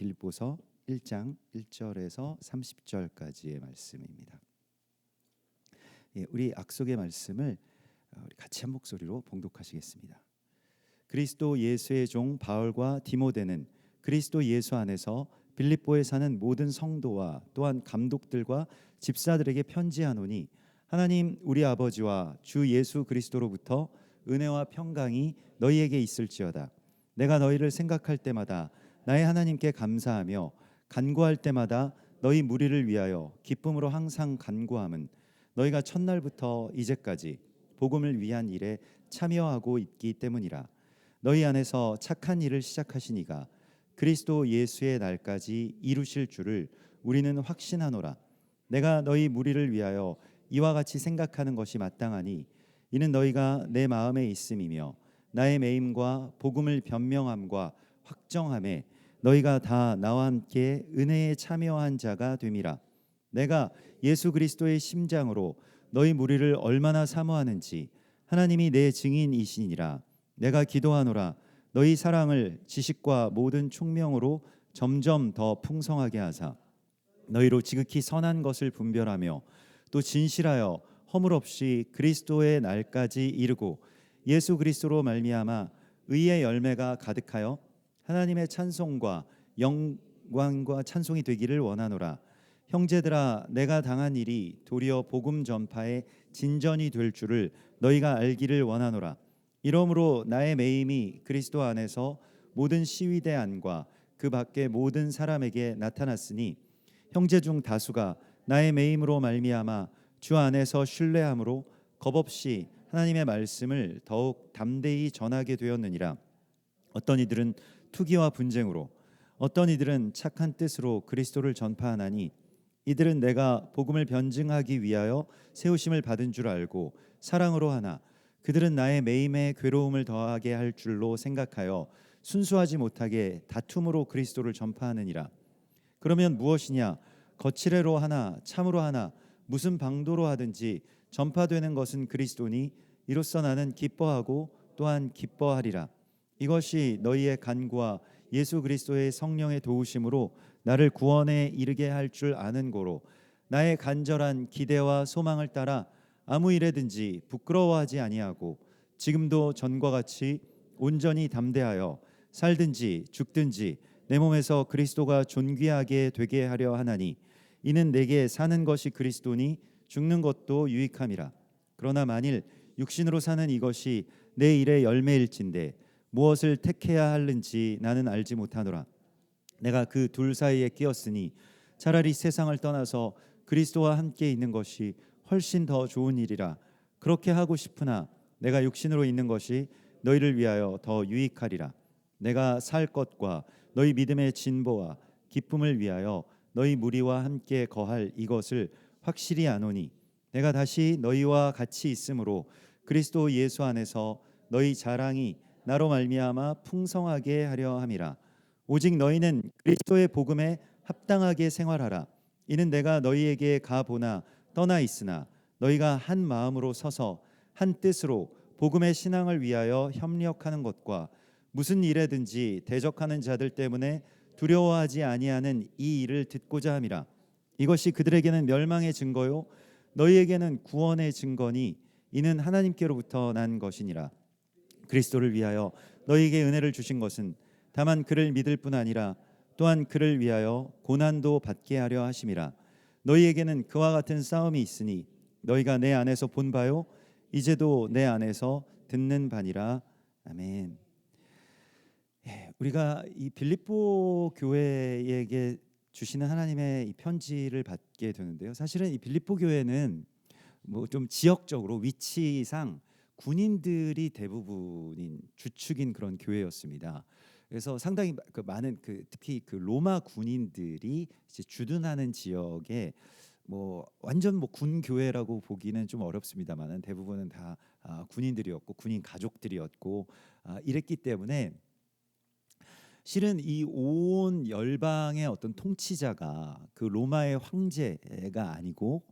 빌립보서 1장 1절에서 30절까지의 말씀입니다. 우리 약속의 말씀을 우리 같이 한 목소리로 봉독하시겠습니다. 그리스도 예수의 종 바울과 디모데는 그리스도 예수 안에서 빌립보에 사는 모든 성도와 또한 감독들과 집사들에게 편지하노니 하나님 우리 아버지와 주 예수 그리스도로부터 은혜와 평강이 너희에게 있을지어다. 내가 너희를 생각할 때마다 나의 하나님께 감사하며 간구할 때마다 너희 무리를 위하여 기쁨으로 항상 간구함은 너희가 첫날부터 이제까지 복음을 위한 일에 참여하고 있기 때문이라. 너희 안에서 착한 일을 시작하시니가 그리스도 예수의 날까지 이루실 줄을 우리는 확신하노라. 내가 너희 무리를 위하여 이와 같이 생각하는 것이 마땅하니 이는 너희가 내 마음에 있음이며 나의 매임과 복음을 변명함과 확정함에 너희가 다 나와 함께 은혜에 참여한 자가 됨이라. 내가 예수 그리스도의 심장으로 너희 무리를 얼마나 사모하는지 하나님이 내 증인이시니라. 내가 기도하노라. 너희 사랑을 지식과 모든 총명으로 점점 더 풍성하게 하사 너희로 지극히 선한 것을 분별하며 또 진실하여 허물 없이 그리스도의 날까지 이르고 예수 그리스도로 말미암아 의의 열매가 가득하여 하나님의 찬송과 영광과 찬송이 되기를 원하노라. 형제들아, 내가 당한 일이 도리어 복음 전파의 진전이 될 줄을 너희가 알기를 원하노라. 이러므로 나의 매임이 그리스도 안에서 모든 시위대 안과 그 밖의 모든 사람에게 나타났으니 형제 중 다수가 나의 매임으로 말미암아 주 안에서 신뢰함으로 겁없이 하나님의 말씀을 더욱 담대히 전하게 되었느니라. 어떤 이들은 투기와 분쟁으로 어떤 이들은 착한 뜻으로 그리스도를 전파하나니 이들은 내가 복음을 변증하기 위하여 세우심을 받은 줄 알고 사랑으로 하나 그들은 나의 매임에 괴로움을 더하게 할 줄로 생각하여 순수하지 못하게 다툼으로 그리스도를 전파하느니라. 그러면 무엇이냐? 거칠애로 하나 참으로 하나 무슨 방도로 하든지 전파되는 것은 그리스도니 이로써 나는 기뻐하고 또한 기뻐하리라. 이것이 너희의 간구와 예수 그리스도의 성령의 도우심으로 나를 구원에 이르게 할 줄 아는 고로 나의 간절한 기대와 소망을 따라 아무 일에든지 부끄러워하지 아니하고 지금도 전과 같이 온전히 담대하여 살든지 죽든지 내 몸에서 그리스도가 존귀하게 되게 하려 하나니 이는 내게 사는 것이 그리스도니 죽는 것도 유익함이라. 그러나 만일 육신으로 사는 이것이 내 일의 열매일진데 무엇을 택해야 하는지 나는 알지 못하노라. 내가 그 둘 사이에 끼었으니 차라리 세상을 떠나서 그리스도와 함께 있는 것이 훨씬 더 좋은 일이라. 그렇게 하고 싶으나 내가 육신으로 있는 것이 너희를 위하여 더 유익하리라. 내가 살 것과 너희 믿음의 진보와 기쁨을 위하여 너희 무리와 함께 거할 이것을 확실히 아노니 내가 다시 너희와 같이 있으므로 그리스도 예수 안에서 너희 자랑이 나로 말미암아 풍성하게 하려 함이라. 오직 너희는 그리스도의 복음에 합당하게 생활하라. 이는 내가 너희에게 가보나 떠나 있으나 너희가 한 마음으로 서서 한 뜻으로 복음의 신앙을 위하여 협력하는 것과 무슨 일에든지 대적하는 자들 때문에 두려워하지 아니하는 이 일을 듣고자 함이라. 이것이 그들에게는 멸망의 증거요 너희에게는 구원의 증거니 이는 하나님께로부터 난 것이니라. 그리스도를 위하여 너희에게 은혜를 주신 것은 다만 그를 믿을 뿐 아니라 또한 그를 위하여 고난도 받게 하려 하심이라. 너희에게는 그와 같은 싸움이 있으니 너희가 내 안에서 본 바요 이제도 내 안에서 듣는 바니라. 아멘. 우리가 이 빌립보 교회에게 주시는 하나님의 이 편지를 받게 되는데요. 사실은 이 빌립보 교회는 뭐 좀 지역적으로 위치상 군인들이 대부분인 주축인 그런 교회였습니다. 그래서 상당히 많은 특히 로마 군인들이 이제 주둔하는 지역에 뭐 완전 뭐 군 교회라고 보기는 좀 어렵습니다만은 대부분은 다 군인들이었고 군인 가족들이었고 이랬기 때문에 실은 이 온 열방의 어떤 통치자가 그 로마의 황제가 아니고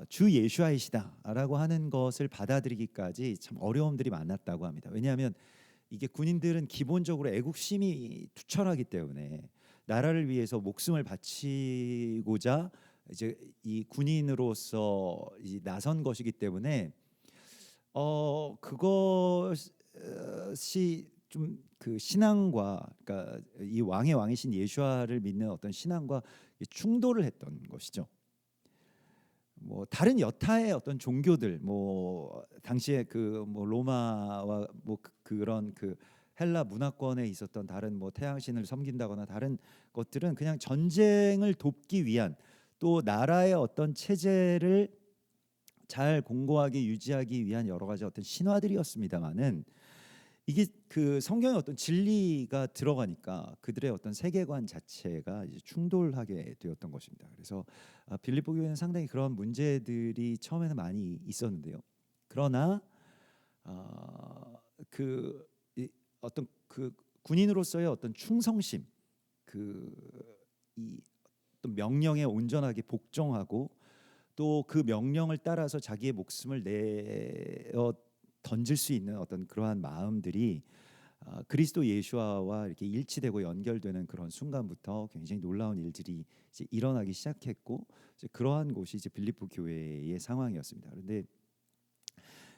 주 예수아이시다라고 하는 것을 받아들이기까지 참 어려움들이 많았다고 합니다. 왜냐하면 이게 군인들은 기본적으로 애국심이 투철하기 때문에 나라를 위해서 목숨을 바치고자 이제 이 군인으로서 이제 나선 것이기 때문에 그것이 좀 그 신앙과, 그러니까 이 왕의 왕이신 예수아를 믿는 어떤 신앙과 충돌을 했던 것이죠. 뭐 다른 여타의 어떤 종교들, 뭐 당시에 그 뭐 로마와 뭐 그런 그 헬라 문화권에 있었던 다른 뭐 태양신을 섬긴다거나 다른 것들은 그냥 전쟁을 돕기 위한, 또 나라의 어떤 체제를 잘 공고하게 유지하기 위한 여러 가지 어떤 신화들이었습니다만은, 이게 그 성경의 어떤 진리가 들어가니까 그들의 어떤 세계관 자체가 이제 충돌하게 되었던 것입니다. 그래서 빌립보 교회는 상당히 그런 문제들이 처음에는 많이 있었는데요. 그러나 그 어떤 그 군인으로서의 어떤 충성심, 이 어떤 명령에 온전하게 복종하고 또 그 명령을 따라서 자기의 목숨을 내어 던질 수 있는 어떤 그러한 마음들이 그리스도 예수와 이렇게 일치되고 연결되는 그런 순간부터 굉장히 놀라운 일들이 이제 일어나기 시작했고, 이제 그러한 곳이 이제 빌립보 교회의 상황이었습니다. 그런데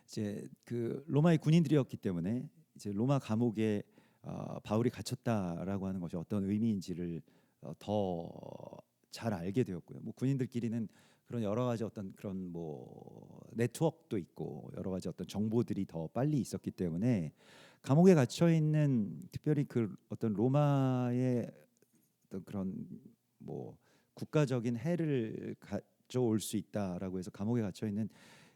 이제 그 로마의 군인들이었기 때문에 이제 로마 감옥에 바울이 갇혔다라고 하는 것이 어떤 의미인지를 더 잘 알게 되었고요. 뭐 군인들끼리는 그런 여러 가지 어떤 그런 뭐 네트워크도 있고 여러 가지 어떤 정보들이 더 빨리 있었기 때문에 감옥에 갇혀 있는, 특별히 그 어떤 로마의 어떤 그런 뭐 국가적인 해를 가져올 수 있다라고 해서 감옥에 갇혀 있는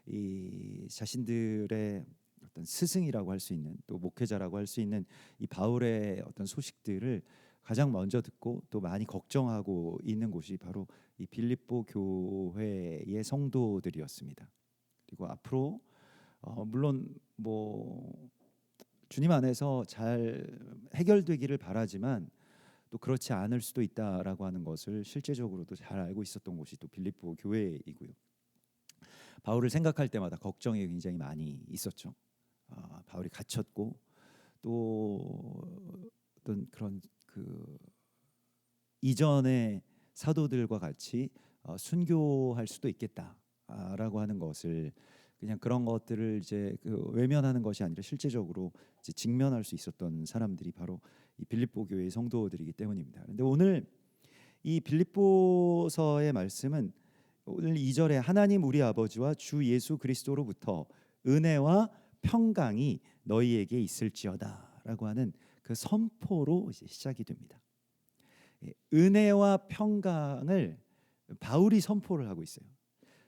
이 자신들의 어떤 스승이라고 할 수 있는, 또 목회자라고 할 수 있는 이 바울의 어떤 소식들을 가장 먼저 듣고 또 많이 걱정하고 있는 곳이 바로 이 빌립보 교회의 성도들이었습니다. 그리고 앞으로 물론 뭐 주님 안에서 잘 해결되기를 바라지만 또 그렇지 않을 수도 있다라고 하는 것을 실제적으로도 잘 알고 있었던 곳이 또 빌립보 교회이고요. 바울을 생각할 때마다 걱정이 굉장히 많이 있었죠. 바울이 갇혔고 또 어떤 그런 그 이전의 사도들과 같이 순교할 수도 있겠다라고 하는 것을, 그냥 그런 것들을 이제 그 외면하는 것이 아니라 실제적으로 이제 직면할 수 있었던 사람들이 바로 이 빌립보 교회의 성도들이기 때문입니다. 그런데 오늘 이 빌립보서의 말씀은 오늘 2절에 하나님 우리 아버지와 주 예수 그리스도로부터 은혜와 평강이 너희에게 있을지어다라고 하는 그 선포로 이제 시작이 됩니다. 은혜와 평강을 바울이 선포를 하고 있어요.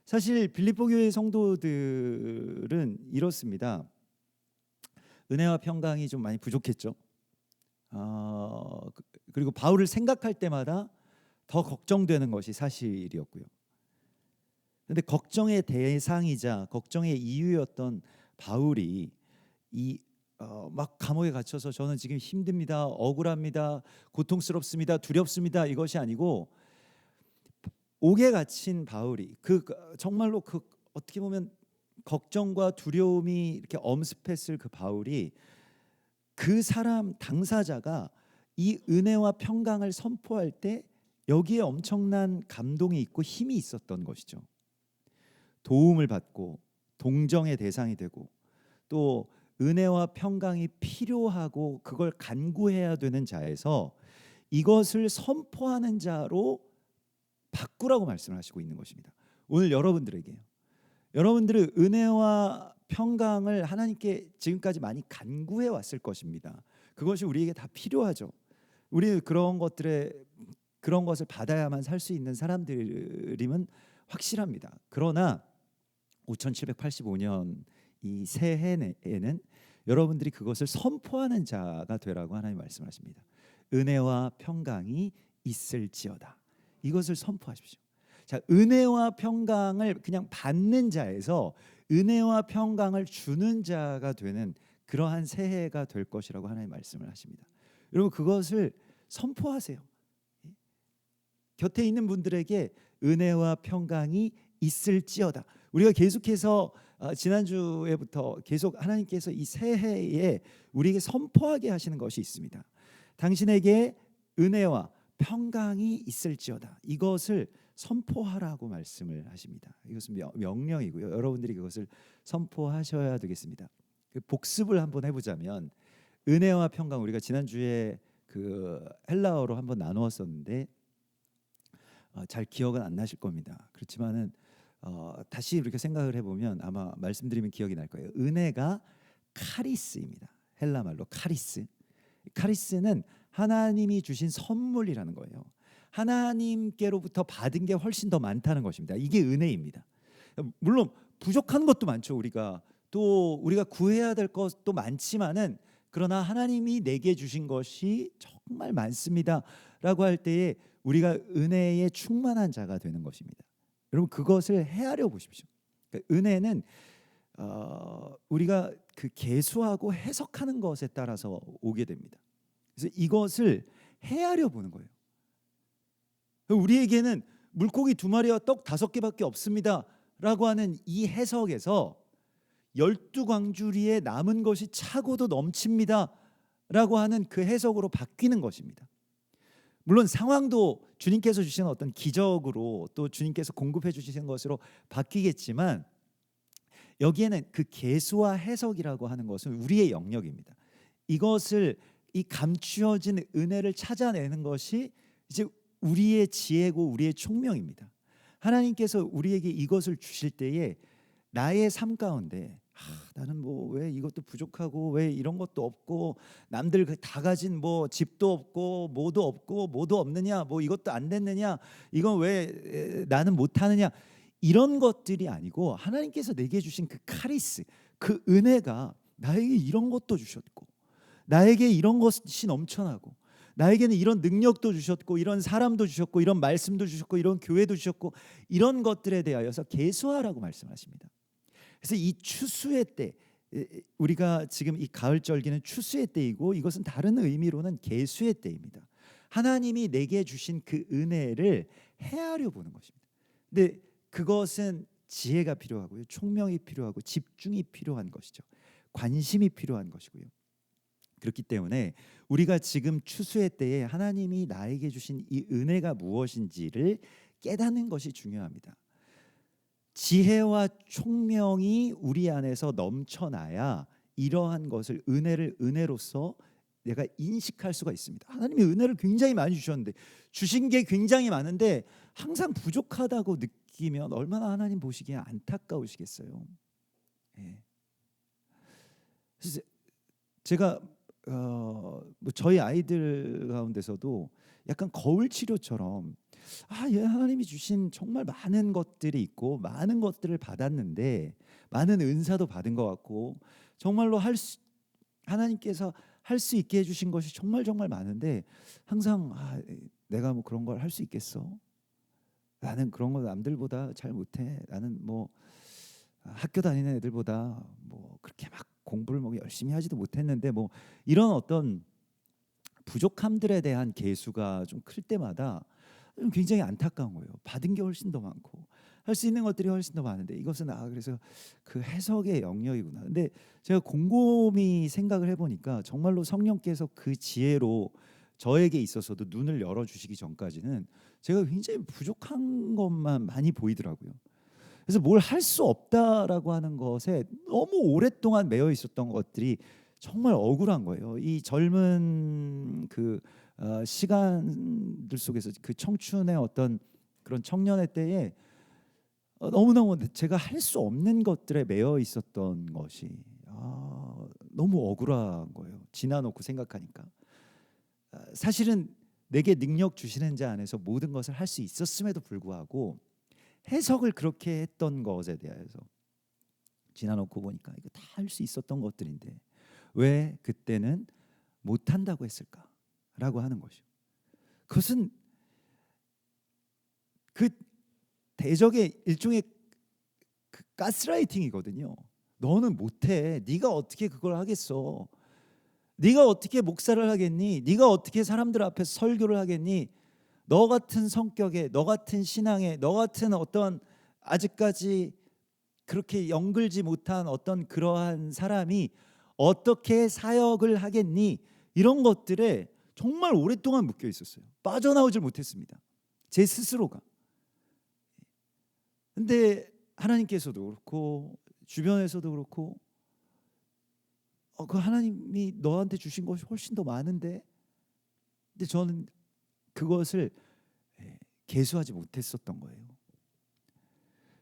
사실 빌립보 교회 성도들은 이렇습니다. 은혜와 평강이 좀 많이 부족했죠. 그리고 바울을 생각할 때마다 더 걱정되는 것이 사실이었고요. 그런데 걱정의 대상이자 걱정의 이유였던 바울이 막 감옥에 갇혀서 저는 지금 힘듭니다, 억울합니다, 고통스럽습니다, 두렵습니다, 이것이 아니고 옥에 갇힌 바울이 정말로 그 어떻게 보면 걱정과 두려움이 이렇게 엄습했을 그 바울이, 그 사람 당사자가 이 은혜와 평강을 선포할 때 여기에 엄청난 감동이 있고 힘이 있었던 것이죠. 도움을 받고 동정의 대상이 되고 또 은혜와 평강이 필요하고 그걸 간구해야 되는 자에서 이것을 선포하는 자로 바꾸라고 말씀을 하시고 있는 것입니다. 오늘 여러분들에게요. 여러분들은 은혜와 평강을 하나님께 지금까지 많이 간구해 왔을 것입니다. 그것이 우리에게 다 필요하죠. 우리는 그런 것을 받아야만 살 수 있는 사람들임은 확실합니다. 그러나 5785년 이 새해에는 여러분들이 그것을 선포하는 자가 되라고 하나님 말씀하십니다. 은혜와 평강이 있을지어다. 이것을 선포하십시오. 자, 은혜와 평강을 그냥 받는 자에서 은혜와 평강을 주는 자가 되는 그러한 새해가 될 것이라고 하나님 말씀을 하십니다. 여러분 그것을 선포하세요. 곁에 있는 분들에게 은혜와 평강이 있을지어다. 우리가 계속해서 지난주에부터 계속 하나님께서 이 새해에 우리에게 선포하게 하시는 것이 있습니다. 당신에게 은혜와 평강이 있을지어다. 이것을 선포하라고 말씀을 하십니다. 이것은 명령이고요. 여러분들이 그것을 선포하셔야 되겠습니다. 그 복습을 한번 해보자면 은혜와 평강, 우리가 지난주에 그 헬라어로 한번 나누었었는데 잘 기억은 안 나실 겁니다. 그렇지만은 다시 이렇게 생각을 해보면 아마 말씀드리면 기억이 날 거예요. 은혜가 카리스입니다. 헬라 말로 카리스. 카리스는 하나님이 주신 선물이라는 거예요. 하나님께로부터 받은 게 훨씬 더 많다는 것입니다. 이게 은혜입니다. 물론 부족한 것도 많죠. 또 우리가 구해야 될 것도 많지만은, 그러나 하나님이 내게 주신 것이 정말 많습니다라고 할 때에 우리가 은혜에 충만한 자가 되는 것입니다. 여러분, 그것을 헤아려 보십시오. 그러니까 은혜는 우리가 그 계수하고 해석하는 것에 따라서 오게 됩니다. 그래서 이것을 헤아려 보는 거예요. 우리에게는 물고기 2마리와 떡 5개밖에 없습니다라고 하는 이 해석에서 12광주리에 남은 것이 차고도 넘칩니다라고 하는 그 해석으로 바뀌는 것입니다. 물론 상황도 주님께서 주시는 어떤 기적으로, 또 주님께서 공급해 주시는 것으로 바뀌겠지만, 여기에는 그 계수와 해석이라고 하는 것은 우리의 영역입니다. 이것을, 이 감추어진 은혜를 찾아내는 것이 이제 우리의 지혜고 우리의 총명입니다. 하나님께서 우리에게 이것을 주실 때에 나의 삶 가운데 나는 뭐 왜 이것도 부족하고 왜 이런 것도 없고, 남들 다 가진 뭐 집도 없고 뭐도 없고 뭐도 없느냐, 뭐 이것도 안 됐느냐, 이건 왜 나는 못하느냐, 이런 것들이 아니고 하나님께서 내게 주신 그 카리스, 그 은혜가 나에게 이런 것도 주셨고, 나에게 이런 것이 넘쳐나고, 나에게는 이런 능력도 주셨고, 이런 사람도 주셨고, 이런 말씀도 주셨고, 이런 교회도 주셨고, 이런 것들에 대하여서 계수하라고 말씀하십니다. 그래서 이 추수의 때, 우리가 지금 이 가을 절기는 추수의 때이고, 이것은 다른 의미로는 계수의 때입니다. 하나님이 내게 주신 그 은혜를 헤아려 보는 것입니다. 근데 그것은 지혜가 필요하고요, 총명이 필요하고, 집중이 필요한 것이죠. 관심이 필요한 것이고요. 그렇기 때문에 우리가 지금 추수의 때에 하나님이 나에게 주신 이 은혜가 무엇인지를 깨닫는 것이 중요합니다. 지혜와 총명이 우리 안에서 넘쳐나야 이러한 것을, 은혜를 은혜로서 내가 인식할 수가 있습니다. 하나님이 은혜를 굉장히 많이 주셨는데, 주신 게 굉장히 많은데 항상 부족하다고 느끼면 얼마나 하나님 보시기에 안타까우시겠어요. 예. 그래서 제가 뭐 저희 아이들 가운데서도 약간 거울 치료처럼 하나님이 주신 정말 많은 것들이 있고, 많은 것들을 받았는데, 많은 은사도 받은 것 같고, 정말로 하나님께서 할 수 있게 해주신 것이 정말 정말 많은데, 항상 내가 뭐 그런 걸 할 수 있겠어? 나는 그런 거 남들보다 잘 못해. 나는 뭐 학교 다니는 애들보다 뭐 그렇게 막 공부를 뭐 열심히 하지도 못했는데, 뭐 이런 어떤 부족함들에 대한 계수가 좀 클 때마다 굉장히 안타까운 거예요. 받은 게 훨씬 더 많고 할 수 있는 것들이 훨씬 더 많은데, 이것은 그래서 그 해석의 영역이구나. 근데 제가 곰곰이 생각을 해보니까 정말로 성령께서 그 지혜로 저에게 있어서도 눈을 열어주시기 전까지는 제가 굉장히 부족한 것만 많이 보이더라고요. 그래서 뭘 할 수 없다라고 하는 것에 너무 오랫동안 매여 있었던 것들이 정말 억울한 거예요. 이 젊은 그 시간들 속에서, 그 청춘의 어떤 그런 청년의 때에 너무너무 제가 할 수 없는 것들에 매여 있었던 것이 너무 억울한 거예요. 지나놓고 생각하니까. 사실은 내게 능력 주시는 자 안에서 모든 것을 할 수 있었음에도 불구하고 해석을 그렇게 했던 것에 대해서 지나놓고 보니까 이거 다 할 수 있었던 것들인데 왜 그때는 못한다고 했을까라고 하는 것이죠. 그것은 그 대적의 일종의 그 가스라이팅이거든요. 너는 못해. 네가 어떻게 그걸 하겠어? 네가 어떻게 목사를 하겠니? 네가 어떻게 사람들 앞에서 설교를 하겠니? 너 같은 성격에, 너 같은 신앙에, 너 같은 어떤 아직까지 그렇게 영글지 못한 어떤 그러한 사람이 어떻게 사역을 하겠니? 이런 것들에 정말 오랫동안 묶여 있었어요. 빠져나오질 못했습니다. 제 스스로가. 근데 하나님께서도 그렇고 주변에서도 그렇고 그 하나님이 너한테 주신 것이 훨씬 더 많은데, 근데 저는 그것을 계수하지 못했었던 거예요.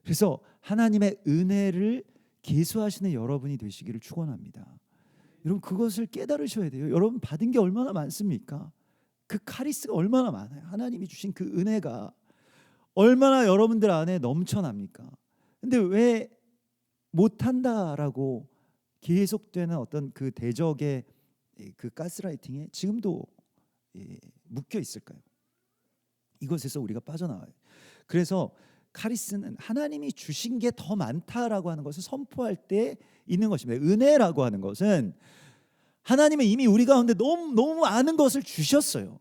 그래서 하나님의 은혜를 계수하시는 여러분이 되시기를 축원합니다. 여러분 그것을 깨달으셔야 돼요. 여러분 받은 게 얼마나 많습니까? 그 카리스가 얼마나 많아요. 하나님이 주신 그 은혜가 얼마나 여러분들 안에 넘쳐납니까? 근데 왜 못한다라고 계속되는 어떤 그 대적의 그 가스라이팅에 지금도 묶여 있을까요? 이것에서 우리가 빠져나와요. 그래서 카리스는 하나님이 주신 게 더 많다라고 하는 것을 선포할 때 있는 것입니다. 은혜라고 하는 것은 하나님은 이미 우리 가운데 너무 많은 것을 주셨어요.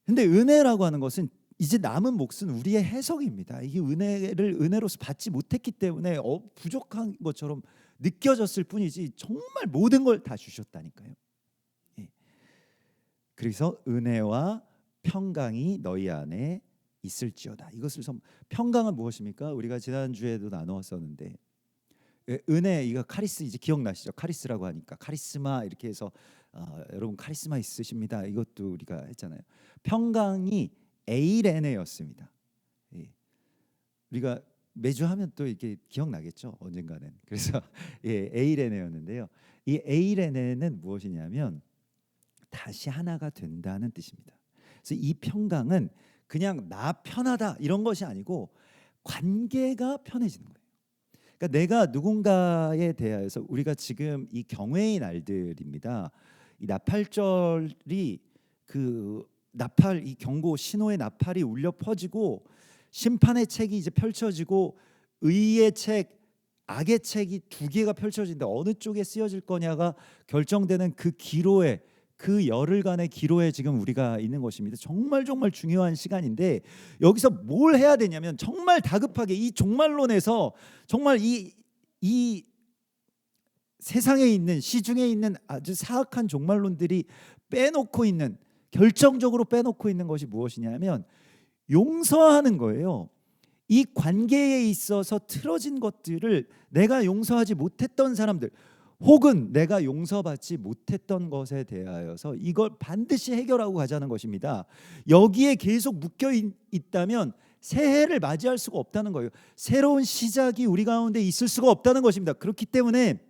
근데 은혜라고 하는 것은 이제 남은 몫은 우리의 해석입니다. 이게 은혜를 은혜로서 받지 못했기 때문에 부족한 것처럼 느껴졌을 뿐이지 정말 모든 걸 다 주셨다니까요. 그래서 은혜와 평강이 너희 안에 있을지어다. 이것을 평강은 무엇입니까? 우리가 지난주에도 나누었었는데 은혜, 이거 카리스 이제 기억나시죠? 카리스라고 하니까 카리스마 이렇게 해서 여러분 카리스마 있으십니다. 이것도 우리가 했잖아요. 평강이 에이레네였습니다. 우리가 매주 하면 또 이렇게 기억나겠죠? 언젠가는. 그래서 에이레네였는데요. 이 에이레네는 무엇이냐면 다시 하나가 된다는 뜻입니다. 그래서 이 평강은 그냥 나 편하다 이런 것이 아니고 관계가 편해지는 거예요. 그러니까 내가 누군가에 대하여서 우리가 지금 이 경외의 날들입니다. 이 나팔절이 그 나팔, 이 경고 신호의 나팔이 울려 퍼지고 심판의 책이 이제 펼쳐지고 의의 책, 악의 책이 두 개가 펼쳐진다. 어느 쪽에 쓰여질 거냐가 결정되는 그 기로에, 그 열흘간의 기로에 지금 우리가 있는 것입니다. 정말 중요한 시간인데 여기서 뭘 해야 되냐면 정말 다급하게 이 종말론에서 정말 이 세상에 있는 시중에 있는 아주 사악한 종말론들이 빼놓고 있는, 결정적으로 빼놓고 있는 것이 무엇이냐면 용서하는 거예요. 이 관계에 있어서 틀어진 것들을 내가 용서하지 못했던 사람들 혹은 내가 용서받지 못했던 것에 대하여서 이걸 반드시 해결하고 가자는 것입니다. 여기에 계속 묶여 있다면 새해를 맞이할 수가 없다는 거예요. 새로운 시작이 우리 가운데 있을 수가 없다는 것입니다. 그렇기 때문에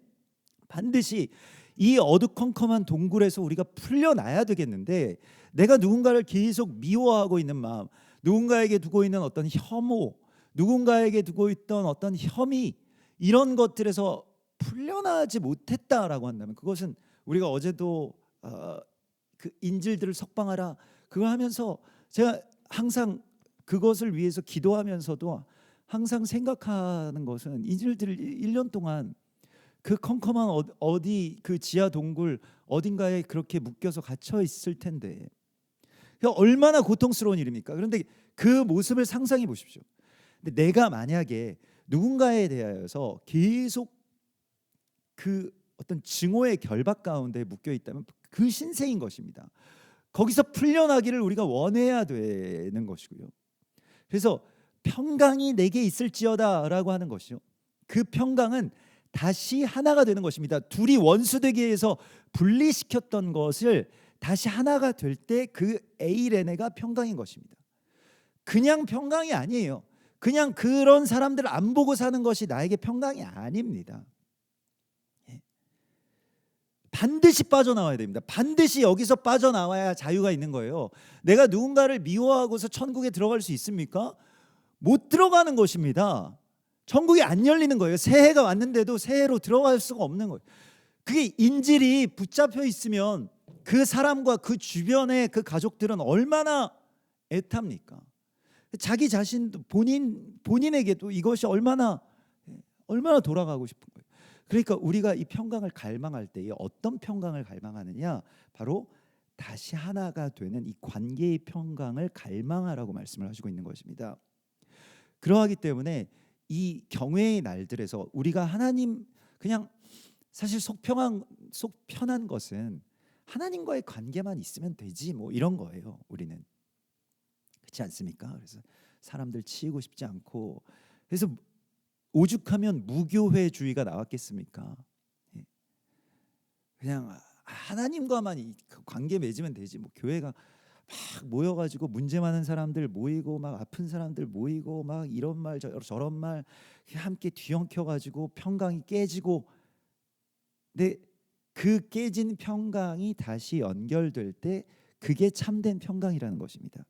반드시 이 어두컴컴한 동굴에서 우리가 풀려나야 되겠는데, 내가 누군가를 계속 미워하고 있는 마음, 누군가에게 두고 있는 어떤 혐오, 누군가에게 두고 있던 어떤 혐의, 이런 것들에서 풀려나지 못했다라고 한다면 그것은 우리가 어제도 그 인질들을 석방하라 그거 하면서 제가 항상 그것을 위해서 기도하면서도 항상 생각하는 것은 인질들 1년 동안 그 컴컴한 어디 그 지하 동굴 어딘가에 그렇게 묶여서 갇혀 있을 텐데 얼마나 고통스러운 일입니까? 그런데 그 모습을 상상해 보십시오. 근데 내가 만약에 누군가에 대하여서 계속 그 어떤 증오의 결박 가운데 묶여 있다면 그 신세인 것입니다. 거기서 풀려나기를 우리가 원해야 되는 것이고요. 그래서 평강이 내게 있을지어다라고 하는 것이요. 그 평강은 다시 하나가 되는 것입니다. 둘이 원수되게 해서 분리시켰던 것을 다시 하나가 될 때 그 에이레네가 평강인 것입니다. 그냥 평강이 아니에요. 그냥 그런 사람들을 안 보고 사는 것이 나에게 평강이 아닙니다. 반드시 빠져나와야 됩니다. 반드시 여기서 빠져나와야 자유가 있는 거예요. 내가 누군가를 미워하고서 천국에 들어갈 수 있습니까? 못 들어가는 것입니다. 천국이 안 열리는 거예요. 새해가 왔는데도 새해로 들어갈 수가 없는 거예요. 그게 인질이 붙잡혀 있으면 그 사람과 그 주변의 그 가족들은 얼마나 애탑니까? 자기 자신도 본인에게도 이것이 얼마나 돌아가고 싶은 거예요. 그러니까 우리가 이 평강을 갈망할 때에 어떤 평강을 갈망하느냐? 바로 다시 하나가 되는 이 관계의 평강을 갈망하라고 말씀을 하시고 있는 것입니다. 그러하기 때문에 이 경외의 날들에서 우리가 하나님 그냥 사실 속 편한 것은 하나님과의 관계만 있으면 되지 뭐 이런 거예요. 우리는 그렇지 않습니까? 그래서 사람들 치이고 싶지 않고, 그래서 오죽하면 무교회주의가 나왔겠습니까? 예. 그냥 하나님과만 관계 맺으면 되지 뭐 교회가 막 모여가지고 문제 많은 사람들 모이고 막 아픈 사람들 모이고 막 이런 말 저런 말 함께 뒤엉켜가지고 평강이 깨지고, 근데 그 깨진 평강이 다시 연결될 때 그게 참된 평강이라는 것입니다.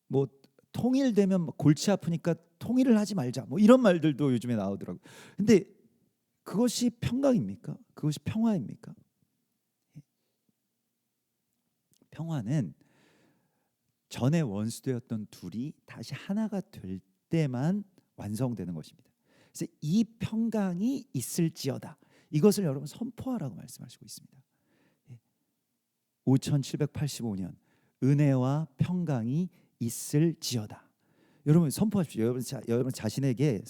뭐 통일되면 골치 아프니까 통일을 하지 말자 뭐 이런 말들도 요즘에 나오더라고요. 근데 그것이 평강입니까? 그것이 평화입니까? 평화는 전에 원수되었던 둘이 다시 하나가 될 때만 완성되는 것입니다. 그래서 이 평강이 있을지어다, 이것을 여러분 선포하라고 말씀하시고 있습니다. 5785년 은혜와 평강이 있을지어다. 여러분 선포하십시오. 여러분 자신에게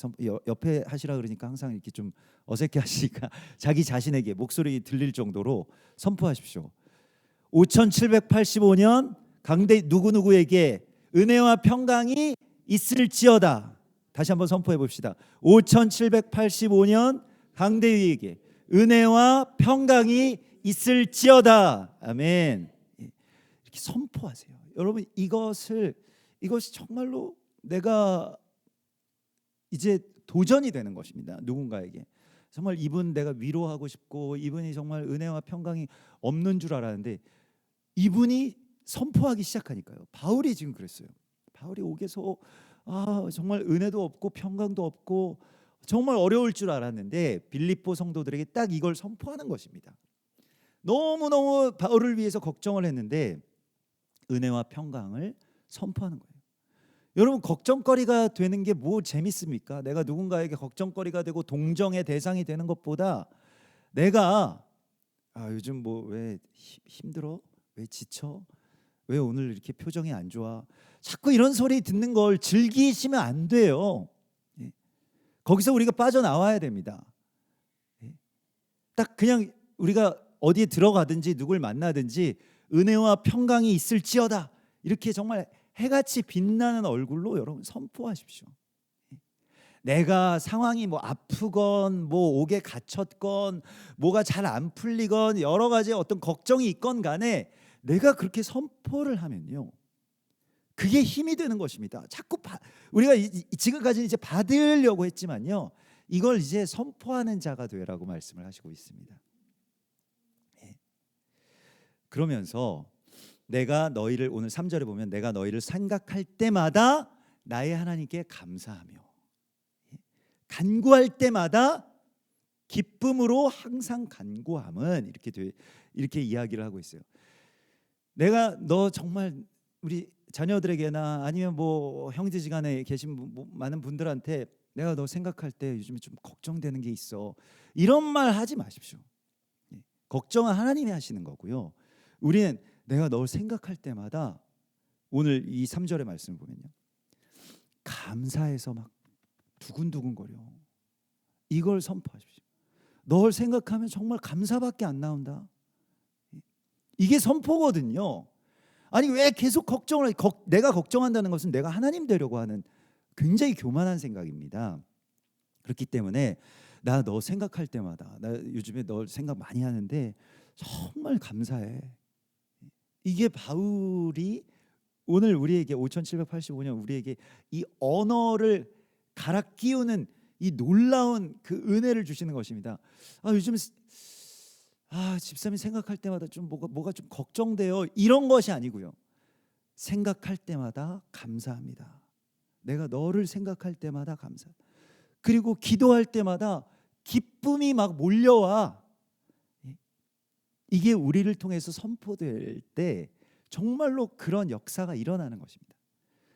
옆에 하시라 그러니까 항상 이렇게 좀 어색해 하시니까 자기 자신에게 목소리 들릴 정도로 선포하십시오. 5785년 강대 누구누구에게 은혜와 평강이 있을지어다. 다시 한번 선포해 봅시다. 5785년 강대위에게 은혜와 평강이 있을지어다. 아멘. 이렇게 선포하세요. 여러분 이것이 정말로 내가 이제 도전이 되는 것입니다. 누군가에게 정말 이분 내가 위로하고 싶고 이분이 정말 은혜와 평강이 없는 줄 알았는데 이분이 선포하기 시작하니까요. 바울이 지금 그랬어요. 바울이 옥에서 정말 은혜도 없고 평강도 없고 정말 어려울 줄 알았는데 빌립보 성도들에게 딱 이걸 선포하는 것입니다. 너무너무 바울을 위해서 걱정을 했는데 은혜와 평강을 선포하는 거예요. 여러분 걱정거리가 되는 게 뭐 재밌습니까? 내가 누군가에게 걱정거리가 되고 동정의 대상이 되는 것보다 내가 요즘 뭐 왜 힘들어? 왜 지쳐? 왜 오늘 이렇게 표정이 안 좋아? 자꾸 이런 소리 듣는 걸 즐기시면 안 돼요. 거기서 우리가 빠져나와야 됩니다. 딱 그냥 우리가 어디에 들어가든지 누굴 만나든지 은혜와 평강이 있을지어다 이렇게 정말 해같이 빛나는 얼굴로 여러분 선포하십시오. 내가 상황이 뭐 아프건 뭐 옥에 갇혔건 뭐가 잘 안 풀리건 여러 가지 어떤 걱정이 있건 간에 내가 그렇게 선포를 하면요 그게 힘이 되는 것입니다. 자꾸 우리가 지금까지 이제 받으려고 했지만요 이걸 이제 선포하는 자가 되라고 말씀을 하시고 있습니다. 그러면서 내가 너희를 오늘 3절에 보면 내가 너희를 생각할 때마다 나의 하나님께 감사하며 간구할 때마다 기쁨으로 항상 간구함은 이렇게 이야기를 하고 있어요. 내가 너 정말 우리 자녀들에게나 아니면 뭐 형제지간에 계신 많은 분들한테 내가 너 생각할 때 요즘에 좀 걱정되는 게 있어 이런 말 하지 마십시오. 걱정은 하나님이 하시는 거고요. 우리는 내가 널 생각할 때마다 오늘 이 3절의 말씀을 보면요 감사해서 막 두근두근거려. 이걸 선포하십시오. 널 생각하면 정말 감사밖에 안 나온다. 이게 선포거든요. 아니 왜 계속 걱정을 내가 걱정한다는 것은 내가 하나님 되려고 하는 굉장히 교만한 생각입니다. 그렇기 때문에 나 너 생각할 때마다 나 요즘에 널 생각 많이 하는데 정말 감사해. 이게 바울이 오늘 우리에게 5785년 우리에게 이 언어를 갈아 끼우는 이 놀라운 그 은혜를 주시는 것입니다. 요즘 집사님 생각할 때마다 좀 뭐가 좀 걱정돼요. 이런 것이 아니고요. 생각할 때마다 감사합니다. 내가 너를 생각할 때마다 감사. 그리고 기도할 때마다 기쁨이 막 몰려와. 이게 우리를 통해서 선포될 때 정말로 그런 역사가 일어나는 것입니다.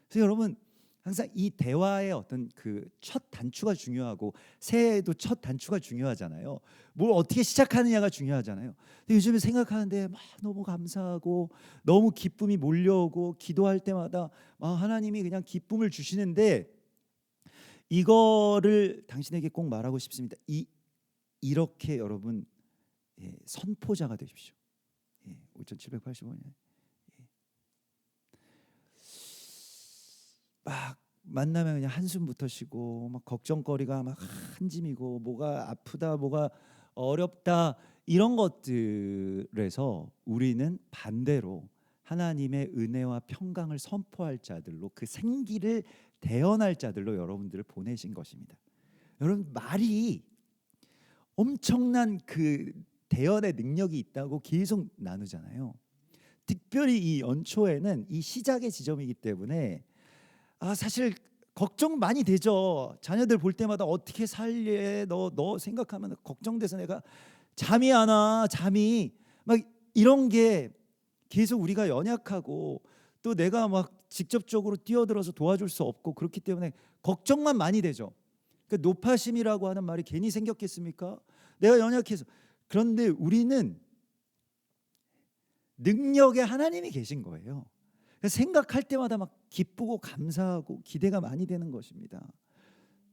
그래서 여러분 항상 이 대화의 어떤 그 첫 단추가 중요하고 새해에도 첫 단추가 중요하잖아요. 뭘 어떻게 시작하느냐가 중요하잖아요. 근데 요즘에 생각하는데 막 너무 감사하고 너무 기쁨이 몰려오고 기도할 때마다 하나님이 그냥 기쁨을 주시는데 이거를 당신에게 꼭 말하고 싶습니다. 이렇게 여러분 선포자가 되십시오. 5785년. 막 만나면 그냥 한숨부터 쉬고 막 걱정거리가 막 한 짐이고 뭐가 아프다 뭐가 어렵다 이런 것들에서 우리는 반대로 하나님의 은혜와 평강을 선포할 자들로 그 생기를 대언할 자들로 여러분들을 보내신 것입니다. 여러분 말이 엄청난 그 대언의 능력이 있다고 계속 나누잖아요. 특별히 이 연초에는 이 시작의 지점이기 때문에 사실 걱정 많이 되죠. 자녀들 볼 때마다 어떻게 살래? 너 생각하면 걱정돼서 내가 잠이 안 와. 잠이 막 이런 게 계속 우리가 연약하고 또 내가 막 직접적으로 뛰어들어서 도와줄 수 없고 그렇기 때문에 걱정만 많이 되죠. 그 노파심이라고 하는 말이 괜히 생겼겠습니까? 내가 연약해서. 그런데 우리는 능력의 하나님이 계신 거예요. 생각할 때마다 막 기쁘고 감사하고 기대가 많이 되는 것입니다.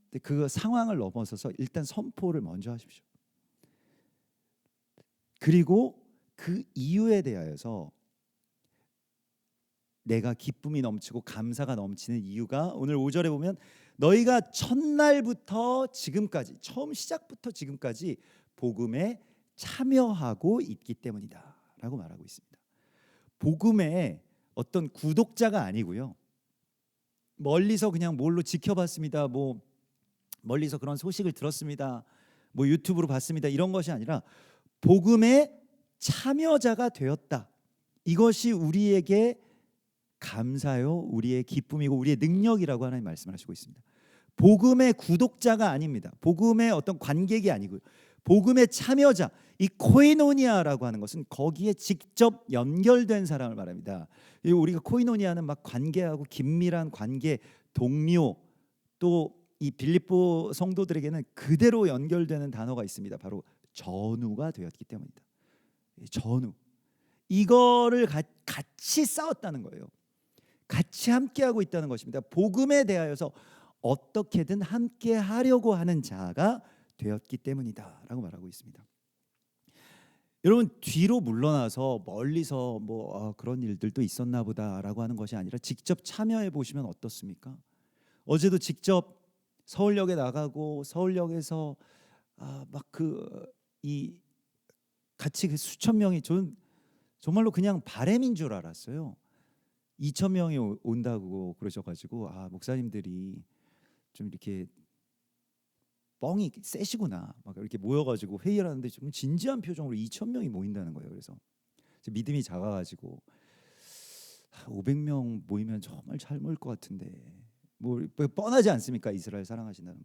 근데 그 상황을 넘어서서 일단 선포를 먼저 하십시오. 그리고 그 이유에 대하여서 내가 기쁨이 넘치고 감사가 넘치는 이유가 오늘 5절에 보면 너희가 첫날부터 지금까지 처음 시작부터 지금까지 복음에 참여하고 있기 때문이다 라고 말하고 있습니다. 복음의 어떤 구독자가 아니고요. 멀리서 그냥 뭘로 지켜봤습니다. 뭐 멀리서 그런 소식을 들었습니다. 뭐 유튜브로 봤습니다. 이런 것이 아니라 복음의 참여자가 되었다. 이것이 우리에게 감사요, 우리의 기쁨이고 우리의 능력이라고 하나님 말씀하시고 있습니다. 복음의 구독자가 아닙니다. 복음의 어떤 관객이 아니고요. 복음의 참여자, 이 코이노니아라고 하는 것은 거기에 직접 연결된 사람을 말합니다. 우리가 코이노니아는 막 관계하고 긴밀한 관계, 동료, 또 이 빌립보 성도들에게는 그대로 연결되는 단어가 있습니다. 바로 전우가 되었기 때문이다. 전우. 이거를 같이 싸웠다는 거예요. 같이 함께하고 있다는 것입니다. 복음에 대하여서 어떻게든 함께 하려고 하는 자가 되었기 때문이다 라고 말하고 있습니다. 여러분 뒤로 물러나서 멀리서 뭐 그런 일들도 있었나 보다라고 하는 것이 아니라 직접 참여해 보시면 어떻습니까? 어제도 직접 서울역에 나가고 서울역에서 막 이 같이 그 수천 명이 정말로 그냥 바램인 줄 알았어요. 2천 명이 온다고 그러셔가지고 목사님들이 좀 이렇게 뻥이 세시구나 막 이렇게 모여가지고 회의를 하는데 좀 진지한 표정으로 2천 명이 모인다는 거예요. 그래서 믿음이 작아가지고 500명 모이면 정말 잘 모일 것 같은데 뭐 뻔하지 않습니까? 이스라엘 사랑하신다는.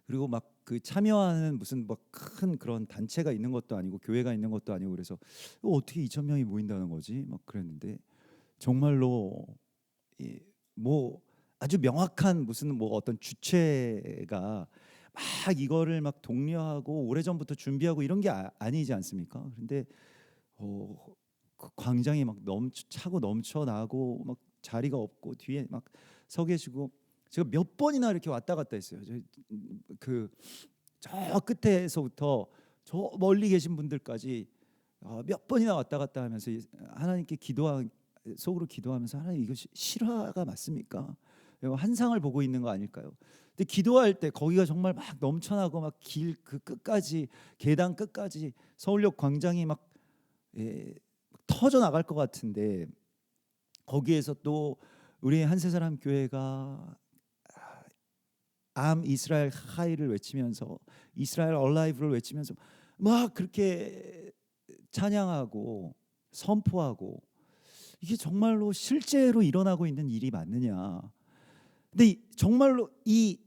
그리고 막 그 참여하는 무슨 막 큰 그런 단체가 있는 것도 아니고 교회가 있는 것도 아니고 그래서 어떻게 2천 명이 모인다는 거지? 막 그랬는데 정말로 뭐 아주 명확한 무슨 뭐 어떤 주체가 막 이거를 막 독려하고 오래전부터 준비하고 이런 게 아니지 않습니까? 그런데 그 광장이 막 차고 넘쳐나고 막 자리가 없고 뒤에 막 서 계시고 제가 몇 번이나 이렇게 왔다 갔다 했어요. 저 끝에서부터 저 멀리 계신 분들까지 몇 번이나 왔다 갔다 하면서 하나님께 속으로 기도하면서 하나님 이거 실화가 맞습니까? 환상을 보고 있는 거 아닐까요? 근데 기도할 때 거기가 정말 막 넘쳐나고 막 길 그 끝까지 계단 끝까지 서울역 광장이 막 터져 나갈 것 같은데 거기에서 또 우리 한세사람 교회가 암 이스라엘 하이를 외치면서 이스라엘 얼라이브를 외치면서 막 그렇게 찬양하고 선포하고 이게 정말로 실제로 일어나고 있는 일이 맞느냐? 근데 정말로 이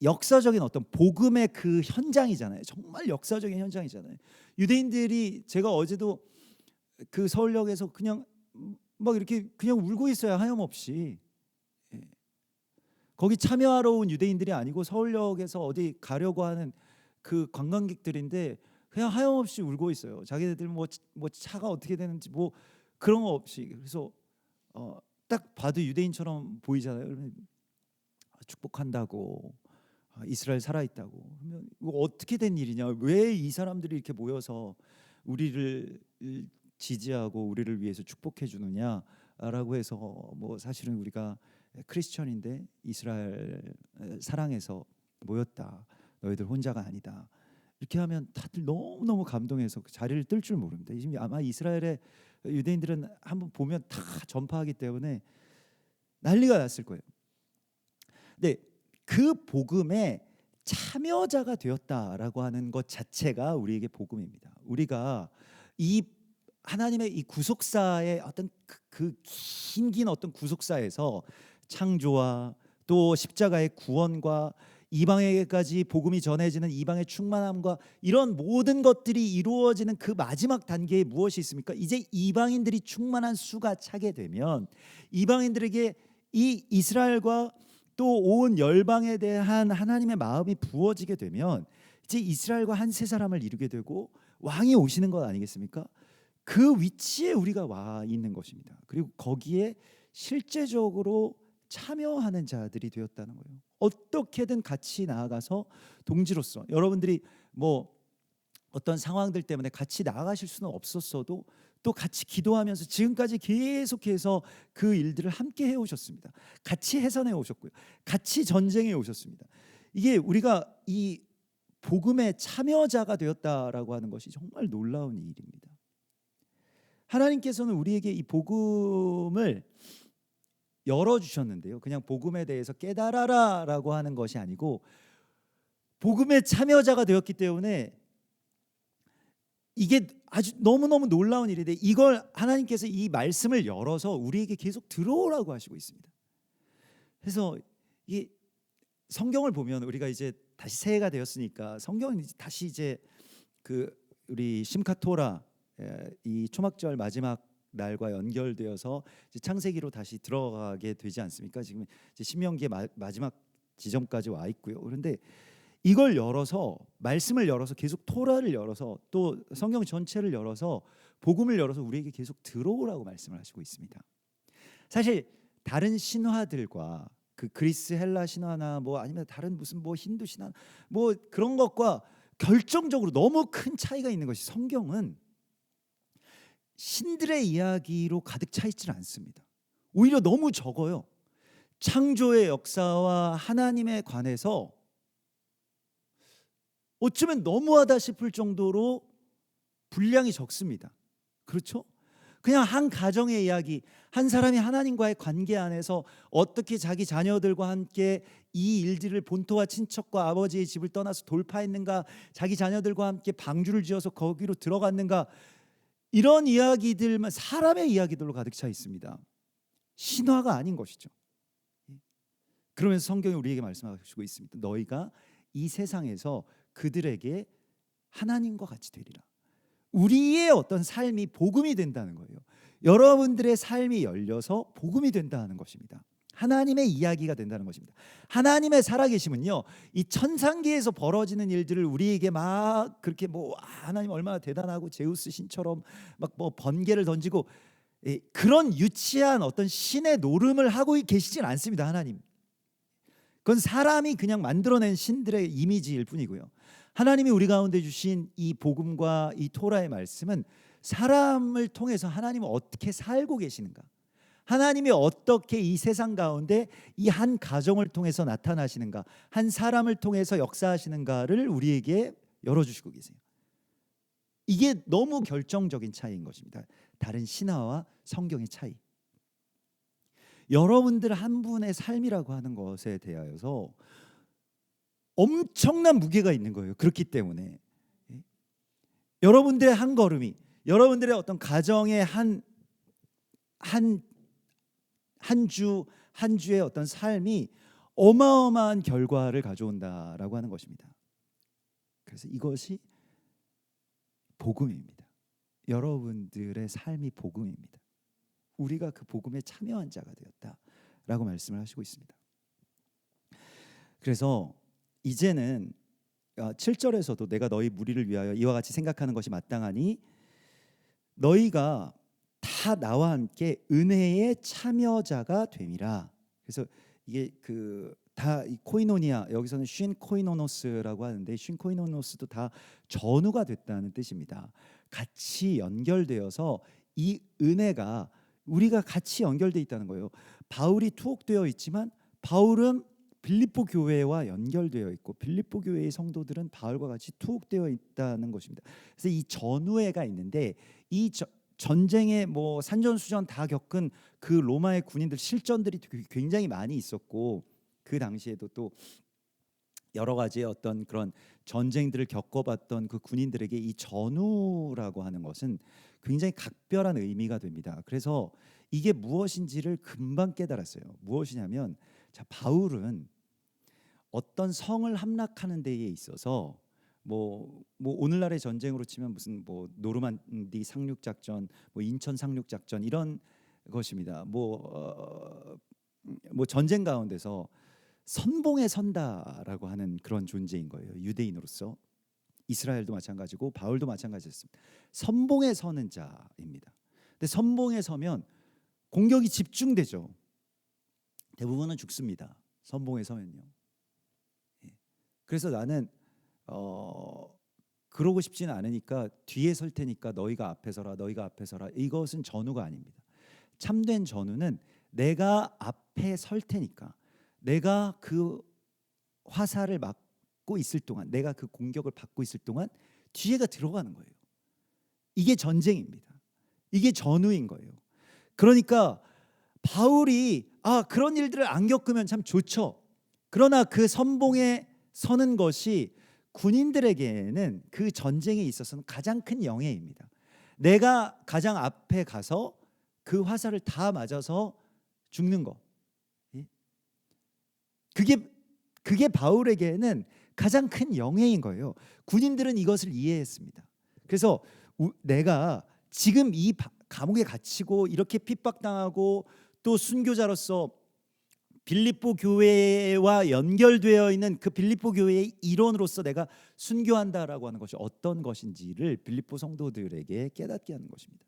역사적인 어떤 복음의 그 현장이잖아요. 정말 역사적인 현장이잖아요. 유대인들이 제가 어제도 그 서울역에서 그냥 막 이렇게 그냥 울고 있어요. 하염없이. 거기 참여하러 온 유대인들이 아니고 서울역에서 어디 가려고 하는 그 관광객들인데 그냥 하염없이 울고 있어요. 자기네들 뭐 차가 어떻게 되는지 뭐 그런 거 없이. 그래서 딱 봐도 유대인처럼 보이잖아요. 축복한다고 이스라엘 살아있다고. 그러면 이거 어떻게 된 일이냐? 왜 이 사람들이 이렇게 모여서 우리를 지지하고 우리를 위해서 축복해 주느냐라고 해서 뭐 사실은 우리가 크리스천인데 이스라엘 사랑해서 모였다. 너희들 혼자가 아니다. 이렇게 하면 다들 너무너무 감동해서 그 자리를 뜰 줄 모릅니다. 지금 아마 이스라엘의 유대인들은 한번 보면 다 전파하기 때문에 난리가 났을 거예요. 근데 그 복음에 참여자가 되었다라고 하는 것 자체가 우리에게 복음입니다. 우리가 이 하나님의 이 구속사의 어떤 그 긴 어떤 구속사에서 창조와 또 십자가의 구원과 이방에게까지 복음이 전해지는 이방의 충만함과 이런 모든 것들이 이루어지는 그 마지막 단계에 무엇이 있습니까? 이제 이방인들이 충만한 수가 차게 되면 이방인들에게 이 이스라엘과 또 온 열방에 대한 하나님의 마음이 부어지게 되면 이제 이스라엘과 한 세 사람을 이루게 되고 왕이 오시는 것 아니겠습니까? 그 위치에 우리가 와 있는 것입니다. 그리고 거기에 실제적으로 참여하는 자들이 되었다는 거예요. 어떻게든 같이 나아가서 동지로서 여러분들이 뭐 어떤 상황들 때문에 같이 나아가실 수는 없었어도 또 같이 기도하면서 지금까지 계속해서 그 일들을 함께 해오셨습니다. 같이 해산해 오셨고요. 같이 전쟁해 오셨습니다. 이게 우리가 이 복음의 참여자가 되었다라고 하는 것이 정말 놀라운 일입니다. 하나님께서는 우리에게 이 복음을 열어주셨는데요. 그냥 복음에 대해서 깨달아라라고 하는 것이 아니고 복음의 참여자가 되었기 때문에 이게 아주 너무너무 놀라운 일인데 이걸 하나님께서 이 말씀을 열어서 우리에게 계속 들어오라고 하시고 있습니다. 그래서 이 성경을 보면 우리가 이제 다시 새해가 되었으니까 성경은 다시 이제 그 우리 심카토라 이 초막절 마지막 날과 연결되어서 이제 창세기로 다시 들어가게 되지 않습니까? 지금 이제 신명기의 마지막 지점까지 와 있고요. 그런데 이걸 열어서 말씀을 열어서 계속 토라를 열어서 또 성경 전체를 열어서 복음을 열어서 우리에게 계속 들어오라고 말씀을 하시고 있습니다. 사실 다른 신화들과 그 그리스 헬라 신화나 뭐 아니면 다른 무슨 뭐 힌두 신화 뭐 그런 것과 결정적으로 너무 큰 차이가 있는 것이 성경은 신들의 이야기로 가득 차 있지는 않습니다. 오히려 너무 적어요. 창조의 역사와 하나님에 관해서 어쩌면 너무하다 싶을 정도로 분량이 적습니다. 그렇죠? 그냥 한 가정의 이야기, 한 사람이 하나님과의 관계 안에서 어떻게 자기 자녀들과 함께 이 일들을 본토와 친척과 아버지의 집을 떠나서 돌파했는가, 자기 자녀들과 함께 방주를 지어서 거기로 들어갔는가, 이런 이야기들만 사람의 이야기들로 가득 차 있습니다. 신화가 아닌 것이죠. 그러면서 성경이 우리에게 말씀하시고 있습니다. 너희가 이 세상에서 그들에게 하나님과 같이 되리라. 우리의 어떤 삶이 복음이 된다는 거예요. 여러분들의 삶이 열려서 복음이 된다는 것입니다. 하나님의 이야기가 된다는 것입니다. 하나님의 살아계심은요, 이 천상계에서 벌어지는 일들을 우리에게 막 그렇게 뭐 하나님 얼마나 대단하고 제우스 신처럼 막 뭐 번개를 던지고 그런 유치한 어떤 신의 노름을 하고 계시진 않습니다. 하나님. 그건 사람이 그냥 만들어낸 신들의 이미지일 뿐이고요. 하나님이 우리 가운데 주신 이 복음과 이 토라의 말씀은 사람을 통해서 하나님은 어떻게 살고 계시는가, 하나님이 어떻게 이 세상 가운데 이 한 가정을 통해서 나타나시는가, 한 사람을 통해서 역사하시는가를 우리에게 열어주시고 계세요. 이게 너무 결정적인 차이인 것입니다. 다른 신화와 성경의 차이. 여러분들 한 분의 삶이라고 하는 것에 대하여서 엄청난 무게가 있는 거예요. 그렇기 때문에 여러분들의 한 걸음이, 여러분들의 어떤 가정의 한 주의 어떤 삶이 어마어마한 결과를 가져온다라고 하는 것입니다. 그래서 이것이 복음입니다. 여러분들의 삶이 복음입니다. 우리가 그 복음에 참여한 자가 되었다라고 말씀을 하시고 있습니다. 그래서 이제는 7절에서도 내가 너희 무리를 위하여 이와 같이 생각하는 것이 마땅하니 너희가 다 나와 함께 은혜의 참여자가 됨이라. 그래서 이게 그 다 이 코이노니아, 여기서는 쉰 코이노노스라고 하는데 쉰 코이노노스도 다 전우가 됐다는 뜻입니다. 같이 연결되어서 이 은혜가 우리가 같이 연결돼 있다는 거예요. 바울이 투옥되어 있지만 바울은 빌립보 교회와 연결되어 있고 빌립보 교회의 성도들은 바울과 같이 투옥되어 있다는 것입니다. 그래서 이 전우회가 있는데 이 전쟁에 뭐 산전수전 다 겪은 그 로마의 군인들 실전들이 굉장히 많이 있었고 그 당시에도 또 여러 가지의 어떤 그런 전쟁들을 겪어봤던 그 군인들에게 이 전우라고 하는 것은 굉장히 각별한 의미가 됩니다. 그래서 이게 무엇인지를 금방 깨달았어요. 무엇이냐면 자, 바울은 어떤 성을 함락하는 데에 있어서 뭐 오늘날의 전쟁으로 치면 무슨 뭐 노르만디 상륙 작전, 뭐 인천 상륙 작전 이런 것입니다. 뭐 전쟁 가운데서 선봉에 선다라고 하는 그런 존재인 거예요. 유대인으로서 이스라엘도 마찬가지고 바울도 마찬가지였습니다. 선봉에 서는 자입니다. 근데 선봉에 서면 공격이 집중되죠. 대부분은 죽습니다. 선봉에 서면요. 그래서 나는 그러고 싶지는 않으니까 뒤에 설 테니까 너희가 앞에 서라, 너희가 앞에 서라. 이것은 전우가 아닙니다. 참된 전우는 내가 앞에 설 테니까 내가 그 화살을 맞고 있을 동안, 내가 그 공격을 받고 있을 동안 뒤에가 들어가는 거예요. 이게 전쟁입니다. 이게 전우인 거예요. 그러니까 바울이 그런 일들을 안 겪으면 참 좋죠. 그러나 그 선봉에 서는 것이 군인들에게는 그 전쟁에 있어서는 가장 큰 영예입니다. 내가 가장 앞에 가서 그 화살을 다 맞아서 죽는 거. 그게 바울에게는 가장 큰 영예인 거예요. 군인들은 이것을 이해했습니다. 그래서 내가 지금 이 감옥에 갇히고 이렇게 핍박당하고 또 순교자로서 빌립보 교회와 연결되어 있는 그 빌립보 교회의 일원으로서 내가 순교한다라고 하는 것이 어떤 것인지를 빌립보 성도들에게 깨닫게 하는 것입니다.